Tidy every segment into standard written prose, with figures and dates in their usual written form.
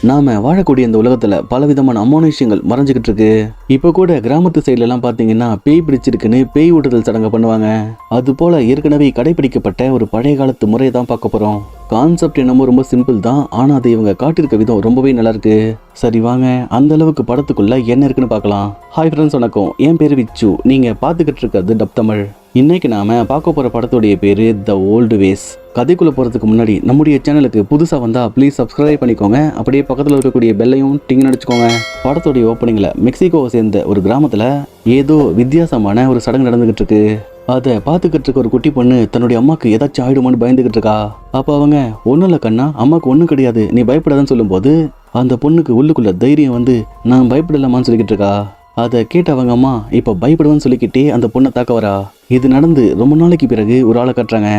நாம வாழக்கூடிய இந்த உலகத்துல பலவிதமான அமானுஷ்யங்கள் மறைஞ்சுக்கிட்டு இருக்கு. இப்ப கூட கிராமத்து சைட்ல எல்லாம் பாத்தீங்கன்னா பேய் பிடிச்சிருக்குன்னு பேய் ஊட்டுதல் சடங்கு பண்ணுவாங்க. அது போல ஏற்கனவே கடைபிடிக்கப்பட்ட ஒரு பழைய காலத்து முறையை தான் பார்க்க போறோம். கான்செப்ட் என்னமோ ரொம்ப சிம்பிள் தான், ஆனா அதை இவங்க காட்டியிருக்க விதம் ரொம்பவே நல்லா இருக்கு. சரி வாங்க அந்த அளவுக்கு படத்துக்குள்ள என்ன இருக்குன்னு பார்க்கலாம். ஹாய் ஃப்ரெண்ட்ஸ், வணக்கம். என் பேரு விச்சு. நீங்க பாத்துக்கிட்டு இருக்கிறது டப் தமிழ். இன்னைக்கு நாம பார்க்க போற படத்துடைய பேரு த ஓல்டு வேஸ். கதைக்குள்ள போறதுக்கு முன்னாடி நம்முடைய சேனலுக்கு புதுசா வந்தா ப்ளீஸ் சப்ஸ்கிரைப் பண்ணிக்கோங்க. அப்படியே பக்கத்துல இருக்கக்கூடிய பெல்லையும் டிங் அடிச்சுக்கோங்க. படத்துடைய ஓப்பனிங்ல மெக்சிகோவை சேர்ந்த ஒரு கிராமத்துல ஏதோ வித்தியாசமான ஒரு சடங்கு நடந்துகிட்டு இருக்கு. அதை பார்த்துக்கிட்டு இருக்க ஒரு குட்டி பொண்ணு தன்னுடைய அம்மாக்கு ஏதாச்சும் ஆயிடுமான்னு பயந்துகிட்டு இருக்கா. அப்ப அவங்க ஒன்னும் இல்ல கண்ணா, அம்மாக்கு ஒன்றும் கிடையாது, நீ பயப்படாதன்னு சொல்லும் போது அந்த பொண்ணுக்கு உள்ளுக்குள்ள தைரியம் வந்து நான் பயப்படலாமான்னு சொல்லிக்கிட்டு இருக்கா. அதை கேட்ட அவங்க அம்மா இப்ப பயப்படுவேன்னு சொல்லிக்கிட்டே அந்த பொண்ணை தாக்க வரா. இது நடந்து ரொம்ப நாளைக்கு பிறகு ஒரு ஆளை கட்டுறாங்க.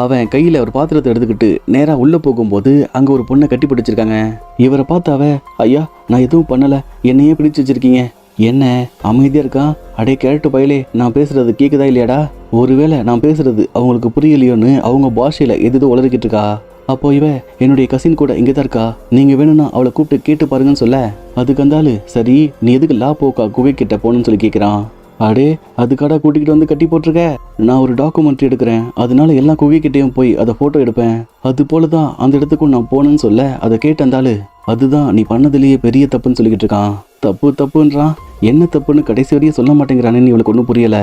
அவன் கையில ஒரு பாத்திரத்தை எடுத்துக்கிட்டு நேரா உள்ள போகும்போது அங்க ஒரு பொண்ணை கட்டி பிடிச்சிருக்காங்க. இவரை பார்த்தாவ, ஐயா நான் எதுவும் பண்ணல, என்னையே பிடிச்சு வச்சிருக்கீங்க, என்ன அமைதியா இருக்கா, அடே கேரட்டு பயலே, நான் பேசுறது கேக்குதா இல்லையாடா, ஒருவேளை நான் பேசுறது அவங்களுக்கு புரியலையோன்னு அவங்க பாஷையில எதோ உளறிக்கிட்டு இருக்கா. அப்போ இவ என்னுடைய கசின் கூட இங்கதான் இருக்கா, நீங்க வேணும்னா அவளை கூப்பிட்டு கேட்டு பாருங்கன்னு சொல்ல, அதுக்கு அந்த ஆளு சரி நீ எதுக்கு லா போக்கா குகை கிட்ட போகணும்னு சொல்லி கேட்கிறான். அடே அதுக்காடா கூட்டிகிட்டு வந்து கட்டி போட்டிருக்க, நான் ஒரு டாக்குமெண்ட்ரி எடுக்கிறேன், அதனால எல்லா குகைக்கிட்டையும் போய் அதை போட்டோ எடுப்பேன், அது போலதான் அந்த இடத்துக்கும் நான் போனேன்னு சொல்ல, அதை கேட்டந்தாலு அதுதான் நீ பண்ணதுலேயே பெரிய தப்புன்னு சொல்லிக்கிட்டு இருக்கான். தப்பு தப்புன்றான், என்ன தப்புன்னு கடைசி வரையும் சொல்ல மாட்டேங்கிறானேன்னு இவளுக்கு ஒன்றும் புரியல.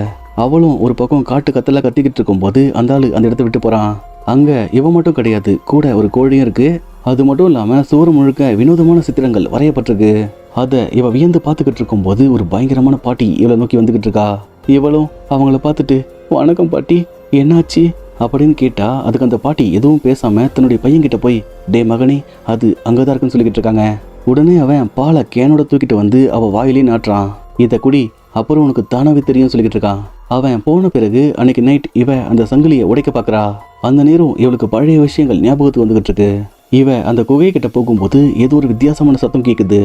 அவளும் ஒரு பக்கம் காட்டு கத்தல கத்திக்கிட்டு இருக்கும் போது அந்த ஆளு அந்த இடத்த விட்டு போறான். அங்க இவ மட்டும் கிடையாது, கூட ஒரு கோழியும் இருக்கு. அது மட்டும் இல்லாம சுவர் முழுக்க வினோதமான சித்திரங்கள் வரையப்பட்டிருக்கு. அதை இவ வியந்து பார்த்துக்கிட்டு இருக்கும் போது ஒரு பயங்கரமான பாட்டி இவளை நோக்கி வந்துகிட்டு இருக்கா. இவளும் அவங்கள பார்த்துட்டு வணக்கம் பாட்டி, என்னாச்சு அப்படின்னு கேட்டா, அதுக்கு அந்த பாட்டி எதுவும் பேசாம தன்னுடைய பையன்கிட்ட போய் டே மகனே அது அங்கதான் இருக்குன்னு சொல்லிக்கிட்டு இருக்காங்க. உடனே அவன் பாலை கேனோட தூக்கிட்டு வந்து அவ வாயிலே நாட்டுறான். இதை குடி, அப்புறம் உனக்கு தானாவே தெரியும் சொல்லிக்கிட்டு இருக்கான். அவன் போன பிறகு அன்னைக்கு நைட் இவ அந்த சங்கிலியை உடைக்க பாக்குறா. அந்த நேரம் இவளுக்கு பழைய விஷயங்கள் ஞாபகத்துக்கு வந்துகிட்டு இருக்கு. இவ அந்த குகை கிட்ட போகும்போது ஏதோ ஒரு வித்தியாசமான சத்தம் கேக்குது.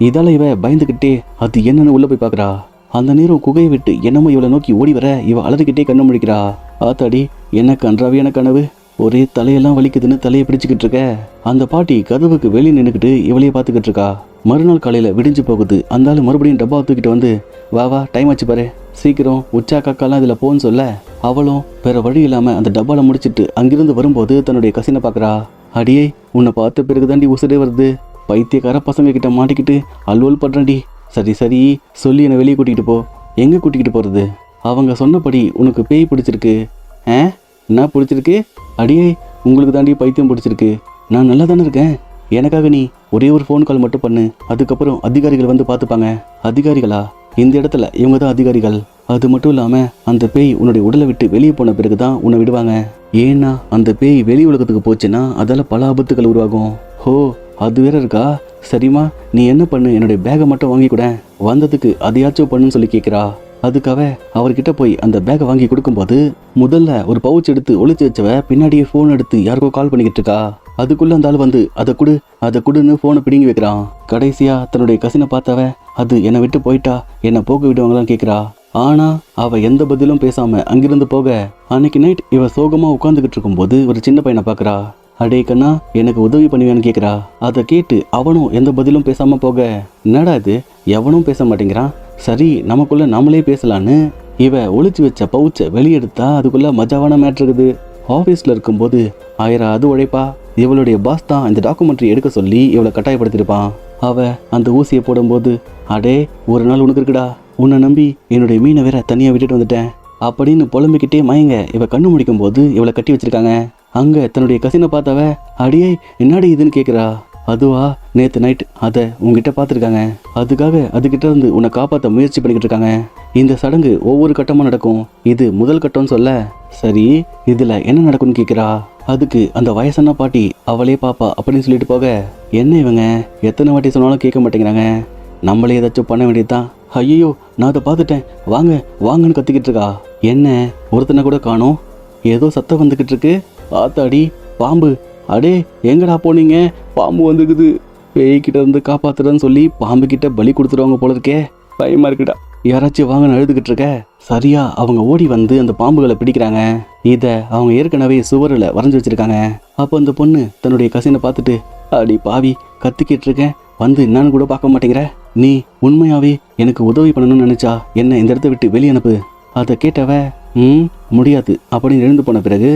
இதால இவ பயந்துகிட்டே அது என்னன்னு உள்ள போய் பாக்குறா. அந்த நேரம் குகையை விட்டு என்னமோ இவளை நோக்கி ஓடி வர இவ அலறிக்கிட்டே கண்ணு முழிக்கிறா. ஆத்தாடி என்ன கன்றாவியான கனவு, ஒரே தலையெல்லாம் வலிக்குதுன்னு தலையை பிடிச்சுக்கிட்டு இருக்க. அந்த பாட்டி கதவுக்கு வெளியே நின்றுக்கிட்டு இவளையே பார்த்துக்கிட்டு இருக்கா. மறுநாள் காலையில விடிஞ்சு போகுது. அந்த ஆளு மறுபடியும் டப்பா தூக்கிட்டு வந்து வா டைம் ஆச்சு பாரு, சீக்கிரம் உச்சா காக்காலாம் இதுல போன்னு சொல்ல, அவளும் வேற வழி இல்லாம அந்த டப்பால முடிச்சிட்டு அங்கிருந்து வரும்போது தன்னுடைய கசினை பாக்குறா. அடியே உன்னை பார்த்த பிறகுதாண்டி உசுரே வருது, பைத்தியக்கார பசங்க கிட்ட மாட்டிக்கிட்டு அல்வல் பண்றேன்டி, சரி சரி சொல்லி என்னை வெளியே கூட்டிகிட்டு போ. எங்க கூட்டிகிட்டு போறது, அவங்க சொன்னபடி உனக்கு பேய் பிடிச்சிருக்கு. என்ன பிடிச்சிருக்கு, அடியே உங்களுக்கு தாண்டி பைத்தியம் பிடிச்சிருக்கு, நான் நல்லா தானே இருக்கேன், எனக்காக நீ ஒரே ஒரு ஃபோன் கால் மட்டும் பண்ணு, அதுக்கப்புறம் அதிகாரிகள் வந்து பார்த்துப்பாங்க. அதிகாரிகளா, இந்த இடத்துல இவங்க தான் அதிகாரிகள். அது மட்டும் இல்லாம அந்த பேய் உன்னுடைய உடலை விட்டு வெளியே போன பிறகுதான் உன்னை விடுவாங்க. ஏன்னா அந்த பேய் வெளி உலகத்துக்கு போச்சுன்னா அதால பல ஆபத்துகள் உருவாகும். ஹோ அது வேற இருக்கா, சரிம்மா நீ என்ன பண்ணு, என்னுடைய பேகை மட்டும் வாங்கி கூட, வந்ததுக்கு அதையாச்சும் பண்ணுன்னு சொல்லி கேட்கிறா. அதுக்காக அவர்கிட்ட போய் அந்த பேகை வாங்கி கொடுக்கும்போது முதல்ல ஒரு பவுச் எடுத்து ஒளிச்சு வச்சவ பின்னாடியே ஃபோன் எடுத்து யாருக்கோ கால் பண்ணிக்கிட்டு இருக்கா. அதுக்குள்ள அந்த ஆள் வந்து அதை கொடுன்னு ஃபோனை பிடிங்கி வைக்கிறான். கடைசியா தன்னுடைய கசினை பார்த்தவ அது என்னை விட்டு போயிட்டா, என்னை போக விடுவாங்களான்னு கேட்கிறா. ஆனா அவ எந்த பதிலும் பேசாம அங்கிருந்து போக, அன்னைக்கு நைட் இவ சோகமா உட்காந்துக்கிட்டு இருக்கும்போது ஒரு சின்ன பையனை பாக்குறா. அடே கண்ணா எனக்கு உதவி பண்ணுவேன்னு கேட்குறா. அதை கேட்டு அவனும் எந்த பதிலும் பேசாம போக, என்னடா இது எவனும் பேச மாட்டேங்கிறான், சரி நமக்குள்ள நம்மளே பேசலான்னு இவ ஒளிச்சு வச்ச பவுச்சை வெளியெடுத்தா அதுக்குள்ள மஜாவான மேட்ரு இருக்குது. ஆஃபீஸில் இருக்கும்போது அது உழைப்பா, இவளுடைய பாஸ் தான் இந்த டாக்குமெண்ட்ரி எடுக்க சொல்லி இவளை கட்டாயப்படுத்திருப்பான். அவ அந்த ஊசியை போடும்போது அடே ஒரு நாள் உனக்கு இருக்குடா, உன்னை நம்பி என்னுடைய மீனை வேற தனியாக விட்டுட்டு வந்துட்டேன் அப்படின்னு புலம்பிக்கிட்டே மயங்க இவ கண்ணு முடிக்கும் போது இவளை கட்டி வச்சிருக்காங்க. அங்க தன்னுடைய கசினை பார்த்தவ அடியே என்னடி இதுன்னு கேட்குறா. அதுவா நேற்று நைட் அதை உங்ககிட்ட பார்த்துருக்காங்க, அதுக்காக அதுகிட்ட இருந்து உன்னை காப்பாற்ற முயற்சி பண்ணிக்கிட்டு இருக்காங்க. இந்த சடங்கு ஒவ்வொரு கட்டமாக நடக்கும், இது முதல் கட்டம்னு சொல்ல, சரி இதில் என்ன நடக்கும்னு கேட்குறா. அதுக்கு அந்த வயசான பாட்டி அவளே பாப்பா அப்படின்னு சொல்லிட்டு போக, என்ன இவங்க எத்தனை வாட்டி சொன்னாலும் கேட்க மாட்டேங்கிறாங்க, நம்மளே ஏதாச்சும் பண்ண வேண்டியதுதான். ஐயோ நான் அதை பார்த்துட்டேன், வாங்க வாங்கன்னு கத்திக்கிட்டு இருக்கா. என்ன ஒருத்தனை கூட காணோம், ஏதோ சத்தம் வந்துக்கிட்டு இருக்கு, ஆத்தாடி பாம்பு, அடே எங்கடா போனீங்க, பாம்பு வந்துக்குது, பேய்கிட்ட இருந்து காப்பாத்துறன்னு சொல்லி பாம்பு கிட்ட பலி கொடுத்துருவாங்க போல இருக்கே, பயமா இருக்குடா, யாராச்சும் வாங்கன்னு அழுதுகிட்டு இருக்க. சரியா அவங்க ஓடி வந்து அந்த பாம்புகளை பிடிக்கிறாங்க. இதை அவங்க ஏற்கனவே சுவரில் வரைஞ்சி வச்சிருக்காங்க. அப்போ அந்த பொண்ணு தன்னுடைய கசினை பார்த்துட்டு அடி பாவி கத்திக்கிட்டு இருக்கேன், வந்து என்னன்னு கூட பார்க்க மாட்டேங்கிற? நீ உண்மையாவே எனக்கு உதவி பண்ணணும்னு நினைச்சா என்ன இந்த இடத்த விட்டு வெளியே அனுப்பு. அதை கேட்டவ முடியாது அப்படின்னு எழுந்து போன பிறகு,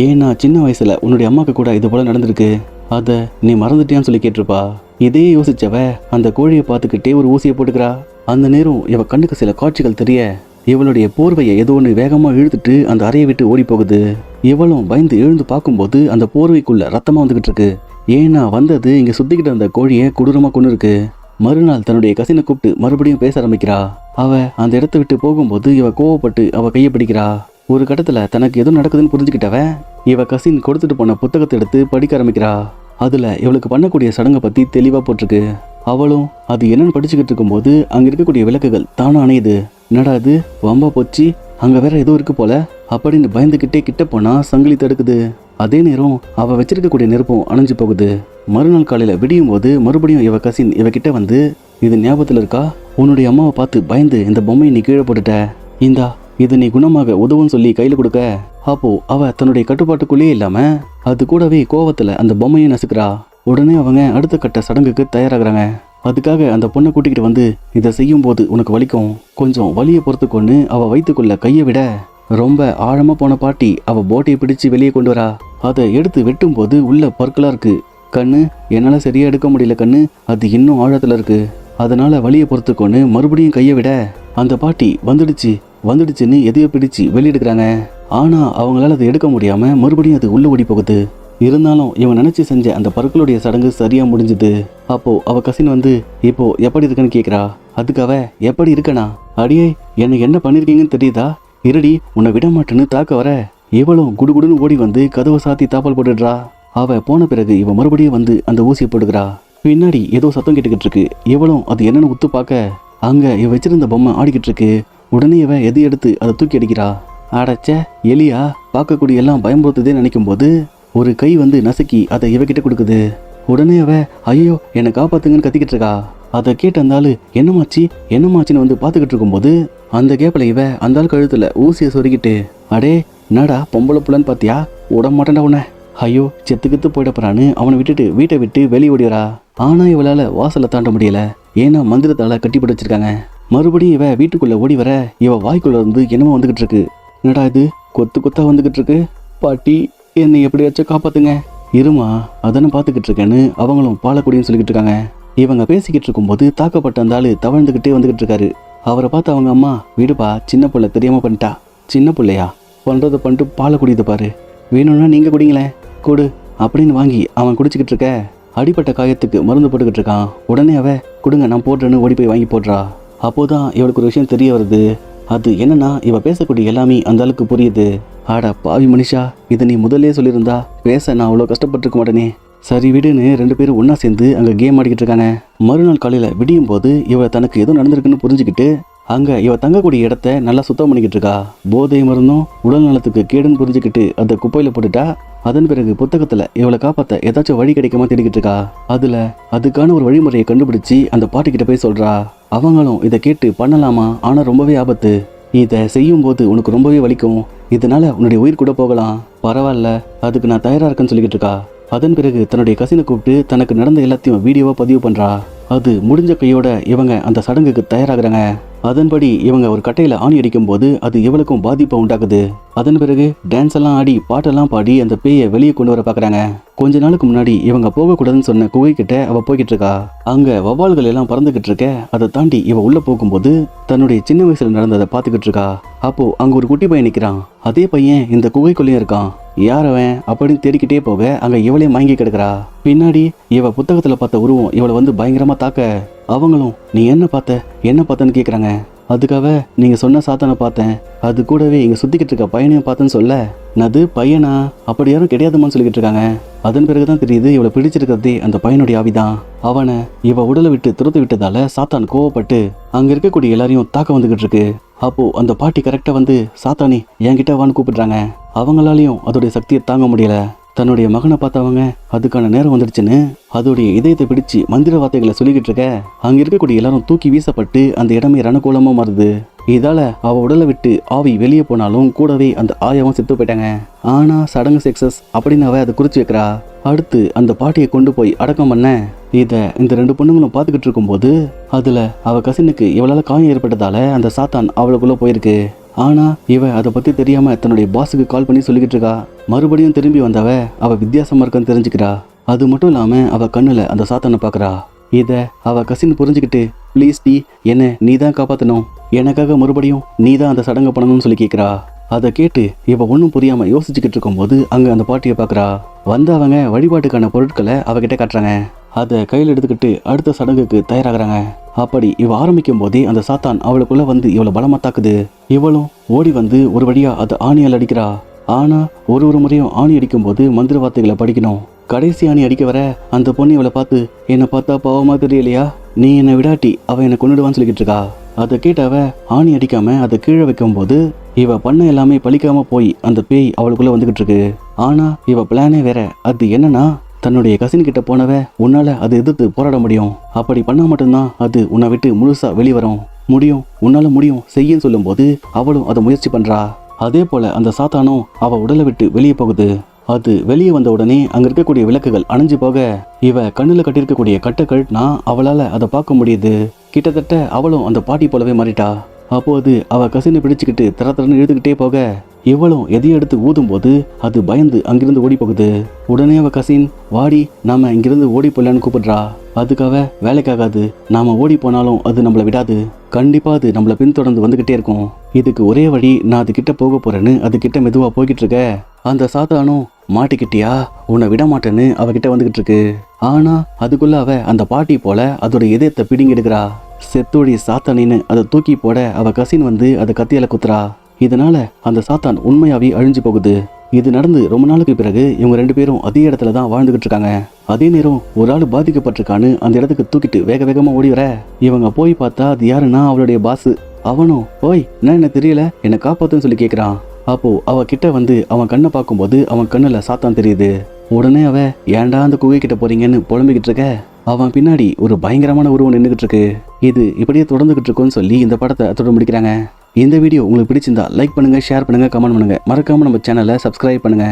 ஏன்னா சின்ன வயசுல உன்னுடைய அம்மாக்கு கூட இது போல நடந்திருக்கு, அதை நீ மறந்துட்டியான்னு சொல்லி கேட்டிருப்பா. இதே யோசிச்சவ அந்த கோழியை பார்த்துக்கிட்டே ஒரு ஊசியை போட்டுக்கிறா. அந்த நேரம் இவ கண்ணுக்கு சில காட்சிகள் தெரிய இவளுடைய போர்வையை ஏதோ ஒன்று வேகமா இழுத்துட்டு அந்த அறையை விட்டு ஓடி போகுது. இவளும் பயந்து எழுந்து பார்க்கும்போது அந்த போர்வைக்குள்ள ரத்தமா வந்துகிட்டு இருக்கு. ஏன்னா வந்தது இங்க சுத்திக்கிட்டு அந்த கோழியை கொடூரமா கொண்டு இருக்கு. மறுநாள் தன்னுடைய கசினை கூப்பிட்டு மறுபடியும் பேச ஆரம்பிக்கிறா. அவ அந்த இடத்த விட்டு போகும்போது இவ கோவப்பட்டு அவ கையை பிடிக்கிறா. ஒரு கட்டத்துல தனக்கு எதுவும் நடக்குதுன்னு புரிஞ்சுக்கிட்டவ இவ கசின் கொடுத்துட்டு போன புத்தகத்தை எடுத்து படிக்க ஆரம்பிக்கிறா. அதுல இவளுக்கு பண்ணக்கூடிய சடங்கை பத்தி தெளிவா போட்டிருக்கு. அவளும் அது என்னன்னு படிச்சுக்கிட்டு இருக்கும்போது அங்க இருக்கக்கூடிய விளக்குகள் தானும் அணையுது. என்னடா இது வம்பா போச்சு, அங்க வேற ஏதோ இருக்கு போல அப்படின்னு பயந்துகிட்டே கிட்ட போனா சங்கிலி தடுக்குது. அதே நேரம் அவ வச்சிருக்கக்கூடிய நெருப்பும் அணைஞ்சு போகுது. மறுநாள் காலையில விடியும் போது மறுபடியும் இவ கசின் இவகிட்ட வந்து, இது ஞாபகத்துல இருக்கா, உன்னுடைய அம்மாவை பார்த்து பயந்து இந்த பொம்மையை நீ கீழே போட்டுட்ட, இந்தா இது நீ குணமாக உதவும் சொல்லி கையில கொடுக்க. அப்போ அவ தன்னுடைய கட்டுப்பாட்டுக்குள்ளேயே இல்லாம அது கூடவே கோவத்துல அந்த பொம்மையை நசுக்கிறா. உடனே அவங்க அடுத்த கட்ட சடங்குக்கு தயாராகிறாங்க. அதுக்காக அந்த பொண்ணை கூட்டிக்கிட்டு வந்து, இதை செய்யும் போது உனக்கு வலிக்கும், கொஞ்சம் வலியை பொறுத்துக்கொண்டு அவ வயிற்றுக்குள்ள கையை விட ரொம்ப ஆழமா போன பாட்டி அவ போட்டையை பிடிச்சு வெளியே கொண்டு வரா. அதை எடுத்து வெட்டும் போது உள்ள பற்களா இருக்கு. கண்ணு, என்னால சரியா எடுக்க முடியல கண்ணு, அது இன்னும் ஆழத்துல இருக்கு, அதனால வலியை பொறுத்துக்கொண்டு மறுபடியும் கையை விட அந்த பாட்டி வந்துடுச்சுன்னு எதையோ பிடிச்சு வெளியெடுக்கிறாங்க. ஆனா அவங்களால அதை எடுக்க முடியாம மறுபடியும் அது உள்ள ஓடி போகுது. இருந்தாலும் இவன் நினைச்சு செஞ்ச அந்த பற்களுடைய சடங்கு சரியா முடிஞ்சுது. அப்போ அவ கசின் வந்து, இப்போ எப்படி இருக்குன்னு கேக்குறா. அதுக்கு அவ, எப்படி இருக்கனா, அடியே எனக்கு என்ன பண்ணிருக்கீங்கன்னு தெரியுதா, இருடி உன்னை விட மாட்டேன்னு தாக்க வர. இவளும் குடுகுடுன்னு ஓடி வந்து கதவை சாத்தி தாப்பால் போட்டுடுறா. அவ போன பிறகு இவ மறுபடியும் வந்து அந்த ஊசியை போட்டுக்கிறா. பின்னாடி ஏதோ சத்தம் கேட்டுக்கிட்டு இருக்கு. இவளும் அது என்னன்னு உத்து பார்க்க அங்க இவ வச்சிருந்த பொம்மை ஆடிக்கிட்டு இருக்கு. உடனே இவ எதை எடுத்து அதை தூக்கி அடிக்கிறா. அடைச்ச எலியா, பார்க்கக்கூடிய எல்லாம் பயன்படுத்துதே நினைக்கும் போது ஒரு கை வந்து நசுக்கி அதை இவகிட்ட கொடுக்குது. உடனே அவ, ஐயோ என்னை காப்பாத்துங்கன்னு கத்திக்கிட்டு இருக்கா. அதை கேட்டு அந்த ஆளு என்னமாச்சுன்னு வந்து பார்த்துக்கிட்டு இருக்கும்போது அந்த கேப்பில் இவ அந்த ஆள் கழுத்துல ஊசியை சொருகிட்டு, அடே என்னடா பொம்பளை புள்ளன்னு பார்த்தியா, விட மாட்டேன்டா உன்னை, ஐயோ செத்துக்கித்து போயிட போறான்னு அவனை விட்டுட்டு வீட்டை விட்டு வெளியே ஓடிறா. ஆனா இவளால வாசலை தாண்ட முடியல, ஏன்னா மந்திரத்தால கட்டிப்பட்டு வச்சிருக்காங்க. மறுபடியும் இவ வீட்டுக்குள்ள ஓடி வர இவ வாய்க்குள்ள இருந்து என்னமோ வந்துகிட்டு இருக்கு. என்னடா இது கொத்து கொத்தா வந்துகிட்டு இருக்கு, பாட்டி என்னை எப்படியாச்சும் காப்பாத்துங்க, இருமா அதனை பார்த்துக்கிட்டு இருக்கேன்னு அவங்களும் பாலக்குடின்னு சொல்லிக்கிட்டு இருக்காங்க. இவங்க பேசிக்கிட்டு இருக்கும்போது தாக்கப்பட்ட அந்த ஆளு தவழ்ந்துக்கிட்டே வந்துகிட்டு இருக்காரு. அவரை பார்த்து அவங்க அம்மா, விடுப்பா சின்ன பிள்ளை தெரியாம பண்ணிட்டா, சின்ன பிள்ளையா பண்றதை பண்ணிட்டு பாலை குடியுது பாரு, வேணும்னா நீங்க குடிங்களேன் கொடு அப்படின்னு வாங்கி அவன் குடிச்சிக்கிட்டு இருக்க. அடிப்பட்ட காயத்துக்கு மருந்து போட்டுக்கிட்டு இருக்கான். உடனே அவ, கொடுங்க நான் போடுறேன்னு ஓடி போய் வாங்கி போடுறா. அப்போதான் இவளுக்கு ஒரு விஷயம் தெரிய வருது. அது என்னன்னா இவ பேசக்கூடிய எல்லாமே அந்த அளவுக்கு புரியுது. ஆடா பாவி மனுஷா, இதை நீ முதல்ல சொல்லியிருந்தா பேச நான் அவ்வளோ கஷ்டப்பட்டுருக்க மாட்டேனே. சரி விடுன்னு ரெண்டு பேரும் ஒன்னா சேர்ந்து அங்கே கேம் ஆடிக்கிட்டு இருக்காங்க. மறுநாள் காலையில் விடியும் போது இவ தனக்கு எதுவும் நடந்திருக்குன்னு புரிஞ்சுக்கிட்டு அங்கே இவ தங்கக்கூடிய இடத்த நல்லா சுத்தம் பண்ணிக்கிட்டு இருக்கா. போதை மருந்தும் உடல் நலத்துக்கு கேடுன்னு புரிஞ்சுக்கிட்டு அதை குப்பையில் போட்டுட்டா. அதன் பிறகு புத்தகத்தில் இவளை காப்பாற்ற ஏதாச்சும் வழி கிடைக்காம தேடிக்கிட்டு இருக்கா. அதில் அதுக்கான ஒரு வழிமுறையை கண்டுபிடிச்சி அந்த பாட்டிக்கிட்ட போய் சொல்கிறா. அவங்களும் இதை கேட்டு பண்ணலாமா, ஆனால் ரொம்பவே ஆபத்து, இதை செய்யும் போது உனக்கு ரொம்பவே வலிக்கும், இதனால உன்னுடைய உயிர் கூட போகலாம், பரவாயில்ல அதுக்கு நான் தயாராக இருக்கேன்னு சொல்லிக்கிட்டு இருக்கா. அதன் பிறகு தன்னுடைய கசினை கூப்பிட்டு தனக்கு நடந்த எல்லாத்தையும் வீடியோவா பதிவு பண்றா. அது முடிஞ்ச கையோட இவங்க அந்த சடங்குக்கு தயாராகிறாங்க. அதன்படி இவங்க ஒரு கட்டையில ஆணி அடிக்கும் போது அது இவளுக்கும் பாதிப்பை உண்டாக்குது. அதன் பிறகு டான்ஸ் எல்லாம் ஆடி பாட்டெல்லாம் பாடி அந்த பேயை வெளியே கொண்டு வர பாக்குறாங்க. கொஞ்ச நாளுக்கு முன்னாடி இவங்க போகக்கூடாதுன்னு சொன்ன குகை கிட்ட அவ போய்கிட்டு இருக்கா. அங்க வவ்வால்கள் எல்லாம் பறந்துகிட்டு இருக்க. அதை தாண்டி இவ உள்ள போகும்போது தன்னுடைய சின்ன வயசுல நடந்ததை பாத்துக்கிட்டு இருக்கா. அப்போ அங்க ஒரு குட்டி பையன் நிக்கிறான். அதே பையன் இந்த குகைக்குள்ளேயும் இருக்கான். யார் அவன் அப்படின்னு தேடிக்கிட்டே போக அங்க இவளே மயங்கி கிடக்குறா. பின்னாடி இவ புத்தகத்துல பார்த்த உருவம் இவளை வந்து பயங்கரமா தாக்க அவங்களும் நீ என்ன பார்த்தன்னு கேக்குறாங்க. அதுக்காக நீங்க சொன்ன சாத்தானை பார்த்தேன், அது கூடவே இங்க சுத்திக்கிட்டு இருக்க பையனையும் பார்த்தேன்னு சொல்ல, நது பையனா அப்படி யாரும் கிடையாதுமான்னு சொல்லிக்கிட்டு இருக்காங்க. அதன் பிறகுதான் தெரியுது இவளை பிடிச்சிருக்கிறதே அந்த பையனுடைய ஆவிதான். அவனை இவ உடலை விட்டு துரத்து விட்டதால சாத்தான் கோவப்பட்டு அங்க இருக்கக்கூடிய எல்லாரையும் தாக்க வந்துகிட்டு இருக்கு. அப்போ அந்த பாட்டி கரெக்டா வந்து சாத்தானி என்கிட்ட வான்னு கூப்பிடுறாங்க. அவங்களாலையும் அதோடைய சக்தியை தாங்க முடியல. தன்னுடைய மகனை பார்த்தவங்க அதுக்கான நேரம் வந்துடுச்சுன்னு அதோடைய இதயத்தை பிடிச்சு மந்திர வார்த்தைகளை சொல்லிக்கிட்டு இருக்க அங்க இருக்கக்கூடிய எல்லாரும் தூக்கி வீசப்பட்டு அந்த இடமே ரணகோலமா மாறுது. இதால அவ உடலை விட்டு ஆவி வெளியே போனாலும் கூடவே அந்த ஆயாவும் செத்து போயிட்டாங்க. ஆனா சடங்கு சக்சஸ் அப்படின்னு அவ அதை குறிச்சு வைக்கிறா. அடுத்து அந்த பாட்டியை கொண்டு போய் அடக்கம் பண்ண இதை இந்த 2 பொண்ணுங்களும் பார்த்துக்கிட்டு இருக்கும்போது அதில் அவள் கசினுக்கு இவளால் காயம் ஏற்பட்டதால அந்த சாத்தான் அவளுக்குள்ளே போயிருக்கு. ஆனால் இவ அதை பற்றி தெரியாமல் தன்னுடைய பாஸுக்கு கால் பண்ணி சொல்லிக்கிட்டு இருக்கா. மறுபடியும் திரும்பி வந்தவ அவள் வித்தியாசமாக இருக்கான்னு தெரிஞ்சுக்கிறா. அது மட்டும் இல்லாமல் அவள் கண்ணில் அந்த சாத்தானை பார்க்குறா. இதை அவள் கசின் புரிஞ்சுக்கிட்டு ப்ளீஸ் டி என்ன நீ தான் காப்பாற்றணும், எனக்காக மறுபடியும் நீ தான் அந்த சடங்கை பண்ணணும்னு சொல்லி கேட்குறா. அதை கேட்டு இவ ஒன்றும் புரியாமல் யோசிச்சுக்கிட்டு இருக்கும்போது அங்கே அந்த பாட்டியை பார்க்குறா. வந்து அவங்க வழிபாட்டுக்கான பொருட்களை அவகிட்ட காட்டுறாங்க. அதை கையில் எடுத்துக்கிட்டு அடுத்த சடங்குக்கு தயாராகிறாங்க. அப்படி இவ ஆரம்பிக்கும் போதே அந்த சாத்தான் அவளுக்குள்ள வந்து இவளை பலமா தாக்குது. இவளும் ஓடி வந்து ஒரு வழியா அதை ஆணியால் அடிக்கிறா. ஆனா ஒரு முறையும் ஆணி அடிக்கும் போது மந்திர வார்த்தைகளை படிக்கணும். கடைசி ஆணி அடிக்க வர அந்த பொண்ணு இவளை பார்த்து என்னை பார்த்தா பாவமா தெரியலையா, நீ என்னை விடாட்டி அவ என்னை கொண்டுடுவான்னு சொல்லிக்கிட்டு இருக்கா. அதை கேட்ட அவ ஆணி அடிக்காம அதை கீழே வைக்கும் போது இவ பண்ண எல்லாமே பழிக்காம போய் அந்த பேய் அவளுக்குள்ள வந்துகிட்டு இருக்கு. ஆனா இவ பிளானே வேற. அது என்னன்னா தன்னுடைய கசின் கிட்ட போனவ உன்னால அதை எதிர்த்து போராட முடியும், அப்படி பண்ணா மட்டும்தான் அது உன்னை விட்டு முழுசா வெளிவரும், முடியும் உன்னால முடியும் செய்யன்னு சொல்லும் போது அவளும் அதை முயற்சி பண்றா. அதே போல அந்த சாத்தானும் அவ உடலை விட்டு வெளியே போகுது. அது வெளியே வந்த உடனே அங்க இருக்கக்கூடிய விளக்குகள் அணைஞ்சு போக இவ கண்ணுல கட்டியிருக்கக்கூடிய கட்டை கழட்டினா அவளால அதை பார்க்க முடியுது. கிட்டத்தட்ட அவளும் அந்த பாட்டி போலவே மாறிட்டா. அப்போது அவ கசினை பிடிச்சுக்கிட்டு தரன்னு இழுத்துக்கிட்டே போக இவளும் எதையும் எடுத்து ஊதும் போது அது பயந்து அங்கிருந்து ஓடி போகுது. உடனே அவ கசின் வாடி நாம இங்கிருந்து ஓடி போடலான்னு கூப்பிடுறா. அதுக்காக வேலைக்காகாது, நாம ஓடி போனாலும் அது நம்மளை விடாது, கண்டிப்பா அது நம்மளை பின்தொடர்ந்து வந்துகிட்டே இருக்கும், இதுக்கு ஒரே வழி நான் அது கிட்ட போக போறேன்னு அது கிட்ட மெதுவா போய்கிட்டு இருக்க அந்த சாத்தானும் மாட்டிக்கிட்டியா உன்னை விட மாட்டேன்னு அவகிட்ட வந்துகிட்டு இருக்கு. ஆனா அதுக்குள்ள அவ அந்த பாட்டி போல அதோட இதயத்தை பிடிங்கி எடுக்கிறா. செத்தோடி சாத்தானின்னு அதை தூக்கி போட அவ கசின் வந்து அதை கத்தியால குத்துறா. இதனால அந்த சாத்தான் உண்மையாவே அழிஞ்சு போகுது. இது நடந்து ரொம்ப நாளுக்கு பிறகு இவங்க 2 பேரும் அதே இடத்துல தான் வாழ்ந்துகிட்டு இருக்காங்க. அதே நேரம் ஒரு ஆள் பாதிக்கப்பட்டிருக்கான்னு அந்த இடத்துக்கு தூக்கிட்டு வேக வேகமா ஓடி வர இவங்க போய் பார்த்தா அது யாருன்னா அவளுடைய பாஸ். அவனும் ஓய் என்ன தெரியல என்னை காப்பாத்துன்னு சொல்லி கேட்குறான். அப்போ அவ கிட்ட வந்து அவன் கண்ணை பார்க்கும்போது அவன் கண்ணுல சாத்தான் தெரியுது. உடனே அவ ஏன்டா அந்த குகை கிட்ட போறீங்கன்னு புலம்பிக்கிட்டு இருக்க அவன் பின்னாடி ஒரு பயங்கரமான உருவம் நின்றுகிட்டு இருக்கு. இது இப்படியே தொடர்ந்துகிட்டு இருக்குன்னு சொல்லி இந்த படத்தை தொடர்ந்து முடிக்கிறாங்க. இந்த வீடியோ உங்களுக்கு பிடிச்சிருந்தா லைக் பண்ணுங்க, ஷேர் பண்ணுங்க, கமெண்ட் பண்ணுங்க, மறக்காம நம்ம சேனலை சப்ஸ்கிரைப் பண்ணுங்க.